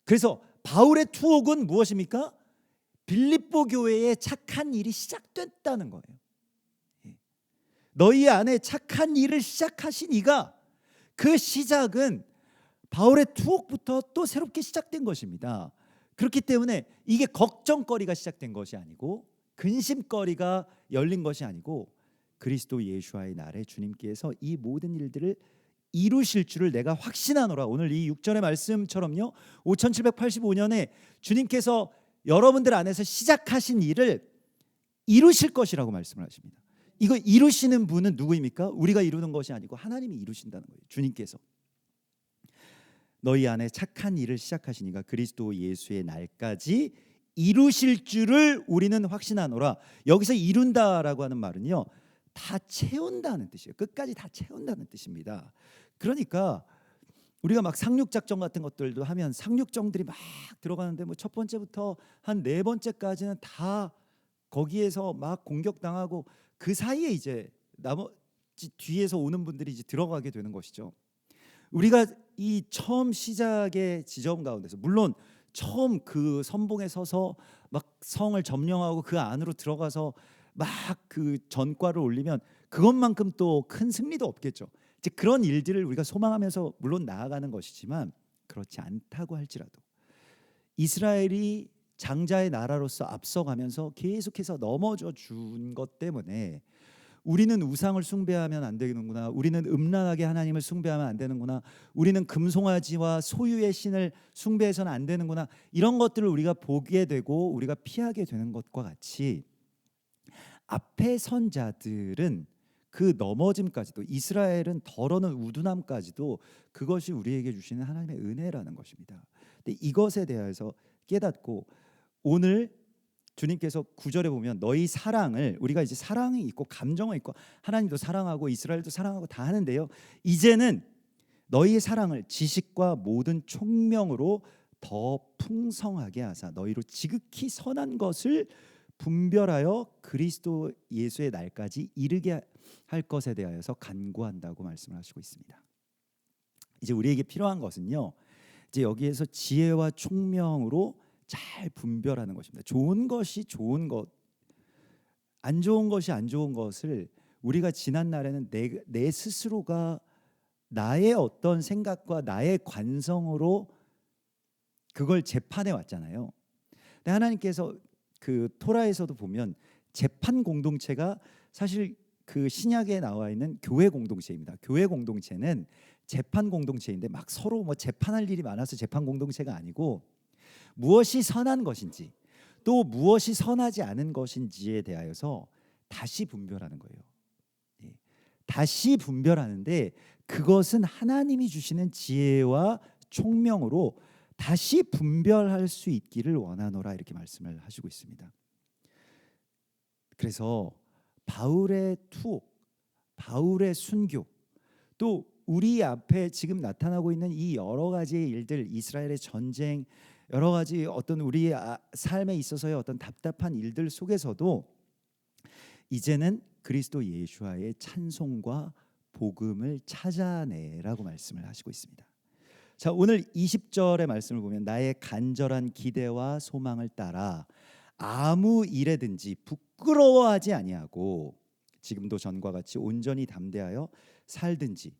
그래서 바울의 투옥은 무엇입니까? 빌립보 교회에 착한 일이 시작됐다는 거예요. 너희 안에 착한 일을 시작하신 이가 그 시작은 바울의 투옥부터 또 새롭게 시작된 것입니다. 그렇기 때문에 이게 걱정거리가 시작된 것이 아니고 근심거리가 열린 것이 아니고 그리스도 예수와의 날에 주님께서 이 모든 일들을 이루실 줄을 내가 확신하노라. 오늘 이 6절의 말씀처럼요, 5785년에 주님께서 여러분들 안에서 시작하신 일을 이루실 것이라고 말씀을 하십니다. 이거 이루시는 분은 누구입니까? 우리가 이루는 것이 아니고 하나님이 이루신다는 거예요. 주님께서 너희 안에 착한 일을 시작하신 이가 그리스도 예수의 날까지 이루실 줄을 우리는 확신하노라. 여기서 이룬다라고 하는 말은요, 다 채운다는 뜻이에요. 끝까지 다 채운다는 뜻입니다. 그러니까 우리가 막 상륙작전 같은 것들도 하면 상륙정들이 막 들어가는데 뭐 첫 번째부터 한 네 번째까지는 다 거기에서 막 공격당하고 그 사이에 이제 나머지 뒤에서 오는 분들이 이제 들어가게 되는 것이죠. 우리가 이 처음 시작의 지점 가운데서 물론 처음 그 선봉에 서서 막 성을 점령하고 그 안으로 들어가서 막 그 전과를 올리면 그것만큼 또 큰 승리도 없겠죠. 이제 그런 일들을 우리가 소망하면서 물론 나아가는 것이지만 그렇지 않다고 할지라도 이스라엘이 장자의 나라로서 앞서가면서 계속해서 넘어져 준 것 때문에 우리는 우상을 숭배하면 안 되는구나, 우리는 음란하게 하나님을 숭배하면 안 되는구나, 우리는 금송아지와 소유의 신을 숭배해서는 안 되는구나, 이런 것들을 우리가 보게 되고 우리가 피하게 되는 것과 같이 앞에 선 자들은 그 넘어짐까지도, 이스라엘은 덜어는 우둔함까지도 그것이 우리에게 주시는 하나님의 은혜라는 것입니다. 근데 이것에 대해서 깨닫고 오늘 주님께서 9절에 보면 너희 사랑을, 우리가 이제 사랑이 있고 감정이 있고 하나님도 사랑하고 이스라엘도 사랑하고 다 하는데요, 이제는 너희의 사랑을 지식과 모든 총명으로 더 풍성하게 하사 너희로 지극히 선한 것을 분별하여 그리스도 예수의 날까지 이르게 할 것에 대하여서 간구한다고 말씀을 하시고 있습니다. 이제 우리에게 필요한 것은요, 이제 여기에서 지혜와 총명으로 잘 분별하는 것입니다. 좋은 것이 좋은 것, 안 좋은 것이 안 좋은 것을 우리가 지난 날에는 내 스스로가 나의 어떤 생각과 나의 관성으로 그걸 재판해 왔잖아요. 근데 하나님께서 그 토라에서도 보면 재판 공동체가 사실 그 신약에 나와 있는 교회 공동체입니다. 교회 공동체는 재판 공동체인데 막 서로 뭐 재판할 일이 많아서 재판 공동체가 아니고 무엇이 선한 것인지 또 무엇이 선하지 않은 것인지에 대하여서 다시 분별하는 거예요. 예. 다시 분별하는데 그것은 하나님이 주시는 지혜와 총명으로 다시 분별할 수 있기를 원하노라 이렇게 말씀을 하시고 있습니다. 그래서 바울의 투옥, 바울의 순교, 또 우리 앞에 지금 나타나고 있는 이 여러 가지의 일들, 이스라엘의 전쟁, 여러 가지 어떤 우리 삶에 있어서의 어떤 답답한 일들 속에서도 이제는 그리스도 예수와의 찬송과 복음을 찾아내라고 말씀을 하시고 있습니다. 자, 오늘 20절의 말씀을 보면 나의 간절한 기대와 소망을 따라 아무 일에든지 부끄러워하지 아니하고 지금도 전과 같이 온전히 담대하여 살든지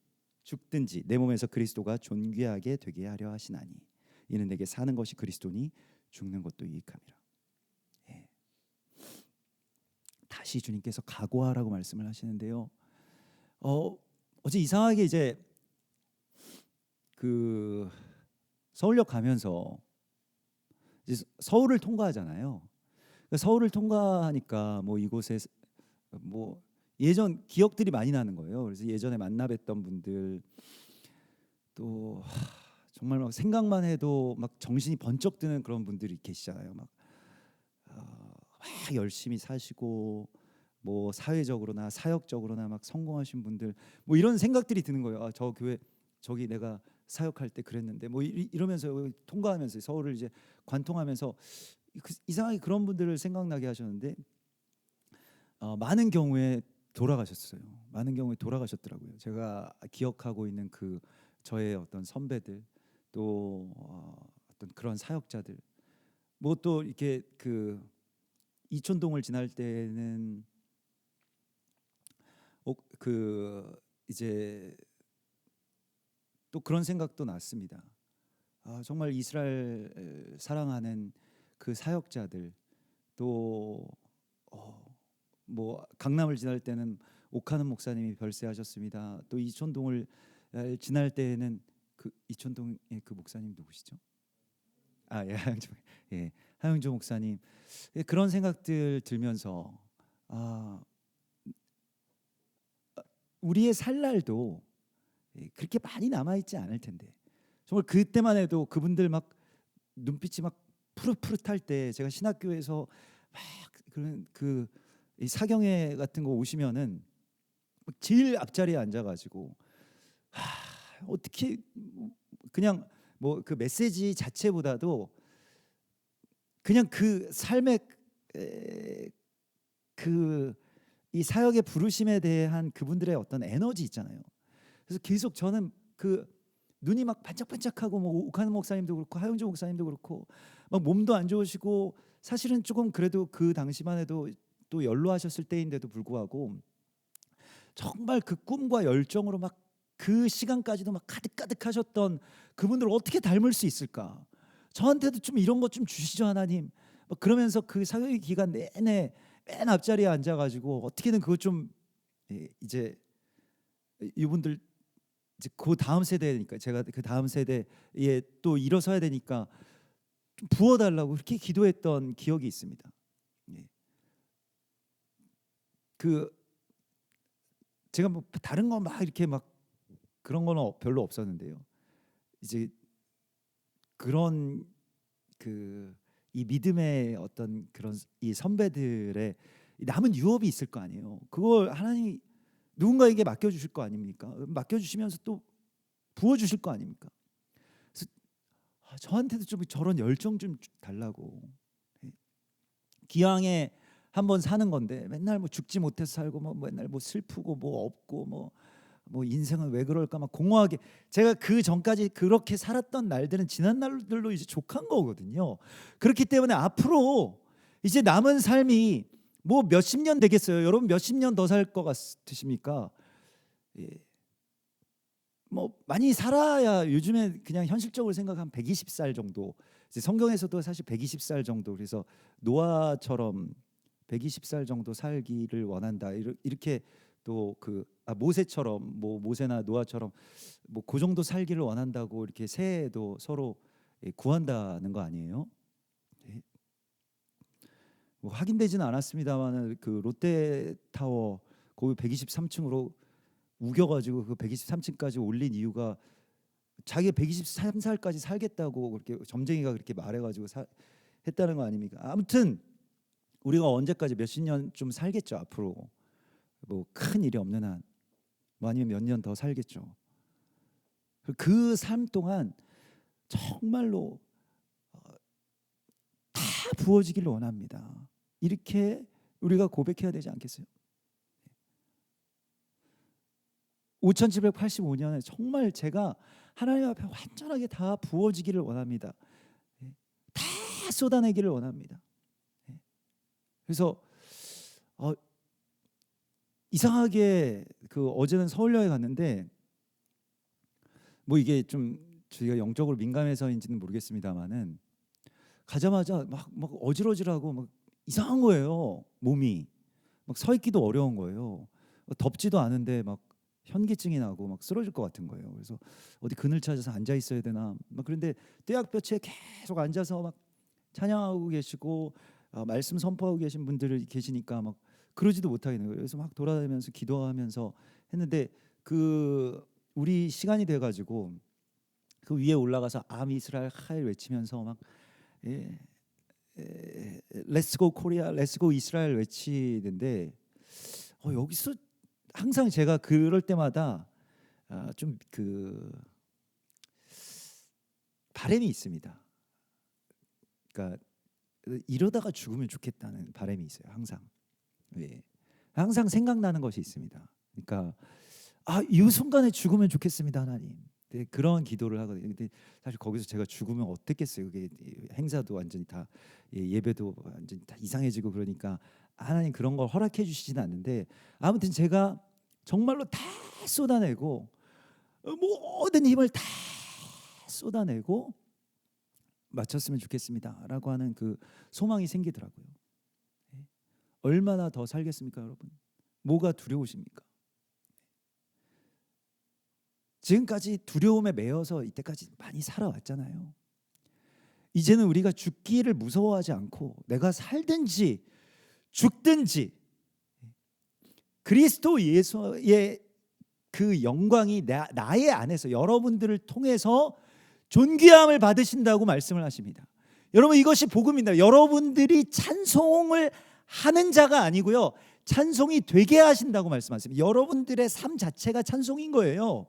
죽든지 내 몸에서 그리스도가 존귀하게 되게 하려 하시나니 이는 내게 사는 것이 그리스도니 죽는 것도 유익함이라. 예. 다시 주님께서 각오하라고 말씀을 하시는데요. 어제 이상하게 이제 그 서울역 가면서 이제 서울을 통과하잖아요. 서울을 통과하니까 뭐 이곳에 뭐 예전 기억들이 많이 나는 거예요. 그래서 예전에 만나 뵀던 분들 또 정말 막 생각만 해도 막 정신이 번쩍 드는 그런 분들이 계시잖아요. 막 열심히 사시고 뭐 사회적으로나 사역적으로나 막 성공하신 분들 뭐 이런 생각들이 드는 거예요. 저 교회 저기 내가 사역할 때 그랬는데 뭐 이러면서 통과하면서 서울을 이제 관통하면서 이상하게 그런 분들을 생각나게 하셨는데 많은 경우에 돌아가셨어요. 많은 경우에 돌아가셨더라고요. 제가 기억하고 있는 그 저의 어떤 선배들 또 어떤 그런 사역자들 뭐 또 이렇게 그 이촌동을 지날 때는 그 이제 또 그런 생각도 났습니다. 정말 이스라엘 사랑하는 그 사역자들 또 뭐 강남을 지날 때는 옥하는 목사님이 별세하셨습니다. 또 이촌동을 지날 때에는 그 이촌동의 그 목사님 누구시죠? 예, 하영조, 예, 하영조 목사님. 그런 생각들 들면서 우리의 살 날도 그렇게 많이 남아 있지 않을 텐데 정말 그때만 해도 그분들 막 눈빛이 막 푸릇푸릇할 때 제가 신학교에서 막 그런 그 사경회 같은 거 오시면은 제일 앞자리에 앉아가지고 어떻게 그냥 뭐 그 메시지 자체보다도 그냥 그 삶의 그 이 사역의 부르심에 대한 그분들의 어떤 에너지 있잖아요. 그래서 계속 저는 그 눈이 막 반짝반짝하고 뭐 옥하는 목사님도 그렇고 하영조 목사님도 그렇고 막 몸도 안 좋으시고 사실은 조금 그래도 그 당시만 해도 또 연로하셨을 때인데도 불구하고 정말 그 꿈과 열정으로 막 그 시간까지도 막 가득가득하셨던 그분들을 어떻게 닮을 수 있을까? 저한테도 좀 이런 것 좀 주시죠 하나님. 막 그러면서 그 사역의 기간 내내 맨 앞자리에 앉아가지고 어떻게든 그것 좀 이제 이분들 이제 그 다음 세대니까 제가 그 다음 세대에 또 일어서야 되니까 좀 부어달라고 그렇게 기도했던 기억이 있습니다. 그 제가 뭐 다른 거 막 이렇게 막 그런 거는 별로 없었는데요. 이제 그런 그 이 믿음의 어떤 그런 이 선배들의 남은 유업이 있을 거 아니에요. 그걸 하나님이 누군가에게 맡겨주실 거 아닙니까? 맡겨주시면서 또 부어주실 거 아닙니까? 그래서 저한테도 좀 저런 열정 좀 달라고. 기왕에 한번 사는 건데 맨날 뭐 죽지 못해서 살고 뭐 맨날 뭐 슬프고 뭐 없고 뭐 인생은 왜 그럴까 막 공허하게 제가 그 전까지 그렇게 살았던 날들은 지난 날들로 이제 족한 거거든요. 그렇기 때문에 앞으로 이제 남은 삶이 뭐 몇십 년 되겠어요? 여러분 몇십 년 더 살 것 같으십니까? 예. 뭐 많이 살아야 요즘에 그냥 현실적으로 생각하면 120살 정도. 이제 성경에서도 사실 120살 정도. 그래서 노아처럼 120살 정도 살기를 원한다. 이렇게 또 모세처럼 뭐 모세나 노아처럼 뭐 그 정도 살기를 원한다고 이렇게 새해에도 서로 구한다는 거 아니에요? 네. 뭐 확인되지는 않았습니다만 그 롯데타워 거기 123층으로 우겨가지고 그 123층까지 올린 이유가 자기가 123살까지 살겠다고 그렇게 점쟁이가 그렇게 말해가지고 했다는 거 아닙니까? 아무튼 우리가 언제까지 몇십 년 좀 살겠죠 앞으로. 뭐 큰 일이 없는 한, 뭐 아니면 몇 년 더 살겠죠. 그 삶 동안 정말로 다 부어지기를 원합니다. 이렇게 우리가 고백해야 되지 않겠어요? 5785년에 정말 제가 하나님 앞에 완전하게 다 부어지기를 원합니다. 다 쏟아내기를 원합니다. 그래서 이상하게 그 어제는 서울여행 갔는데 뭐 이게 좀 저희가 영적으로 민감해서인지는 모르겠습니다만은 가자마자 막 어질어질하고 막 이상한 거예요. 몸이 막 서 있기도 어려운 거예요. 덥지도 않은데 막 현기증이 나고 막 쓰러질 것 같은 거예요. 그래서 어디 그늘 찾아서 앉아 있어야 되나 막 그런데 떼약볕에 계속 앉아서 막 찬양하고 계시고 말씀 선포하고 계신 분들이 계시니까 막 그러지도 못하겠는 거예요. 그래서 막 돌아다니면서 기도하면서 했는데 우리 시간이 돼가지고 그 위에 올라가서 암 이스라엘 하일 외치면서 막 Let's go 코리아, Let's go 이스라엘 외치는데 여기서 항상 제가 그럴 때마다 좀 바람이 있습니다. 그러니까 이러다가 죽으면 좋겠다는 바람이 있어요. 항상. 예. 항상 생각나는 것이 있습니다. 그러니까 이 순간에 죽으면 좋겠습니다, 하나님. 네, 그런 기도를 하거든요. 근데 사실 거기서 제가 죽으면 어떻겠어요? 그게 행사도 완전히 다 예배도 완전히 다 이상해지고 그러니까 하나님 그런 걸 허락해 주시지는 않는데 아무튼 제가 정말로 다 쏟아내고 모든 힘을 다 쏟아내고 마쳤으면 좋겠습니다라고 하는 그 소망이 생기더라고요. 얼마나 더 살겠습니까, 여러분? 뭐가 두려우십니까? 지금까지 두려움에 매여서 이때까지 많이 살아왔잖아요. 이제는 우리가 죽기를 무서워하지 않고 내가 살든지 죽든지 그리스도 예수의 그 영광이 나의 안에서 여러분들을 통해서 존귀함을 받으신다고 말씀을 하십니다. 여러분 이것이 복음입니다. 여러분들이 찬송을 하는 자가 아니고요. 찬송이 되게 하신다고 말씀하십니다. 여러분들의 삶 자체가 찬송인 거예요.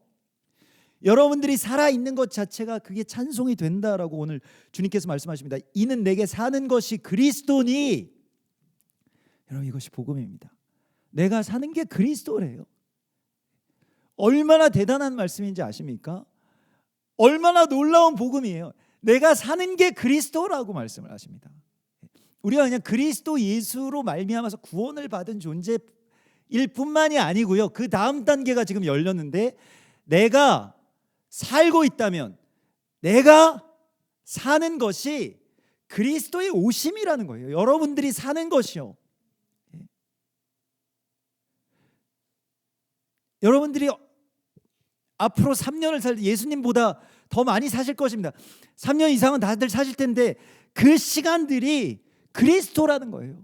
여러분들이 살아있는 것 자체가 그게 찬송이 된다라고 오늘 주님께서 말씀하십니다. 이는 내게 사는 것이 그리스도니. 여러분 이것이 복음입니다. 내가 사는 게 그리스도래요. 얼마나 대단한 말씀인지 아십니까? 얼마나 놀라운 복음이에요. 내가 사는 게 그리스도라고 말씀을 하십니다. 우리가 그냥 그리스도 예수로 말미암아서 구원을 받은 존재일 뿐만이 아니고요. 그 다음 단계가 지금 열렸는데 내가 살고 있다면 내가 사는 것이 그리스도의 오심이라는 거예요. 여러분들이 사는 것이요. 여러분들이 앞으로 3년을 살 예수님보다 더 많이 사실 것입니다. 3년 이상은 다들 사실 텐데 그 시간들이 그리스도라는 거예요.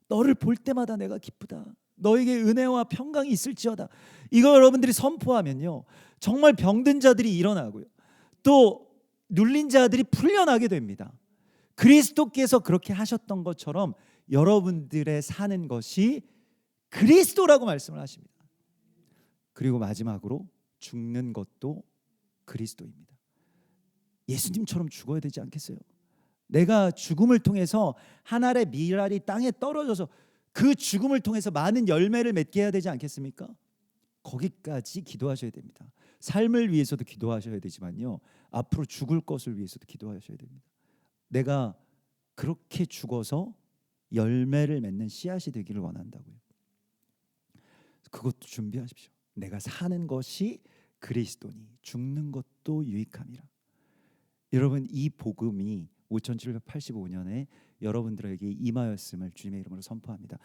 너를 볼 때마다 내가 기쁘다. 너에게 은혜와 평강이 있을지어다. 이거 여러분들이 선포하면요. 정말 병든 자들이 일어나고요. 또 눌린 자들이 풀려나게 됩니다. 그리스도께서 그렇게 하셨던 것처럼 여러분들의 사는 것이 그리스도라고 말씀을 하십니다. 그리고 마지막으로 죽는 것도 그리스도입니다. 예수님처럼 죽어야 되지 않겠어요? 내가 죽음을 통해서 하늘의 밀알이 땅에 떨어져서 그 죽음을 통해서 많은 열매를 맺게 해야 되지 않겠습니까? 거기까지 기도하셔야 됩니다. 삶을 위해서도 기도하셔야 되지만요. 앞으로 죽을 것을 위해서도 기도하셔야 됩니다. 내가 그렇게 죽어서 열매를 맺는 씨앗이 되기를 원한다고요. 그것도 준비하십시오. 내가 사는 것이 그리스도니 죽는 것도 유익함이라. 여러분, 이 복음이 5785년에 여러분들에게 임하였음을 주님의 이름으로 선포합니다.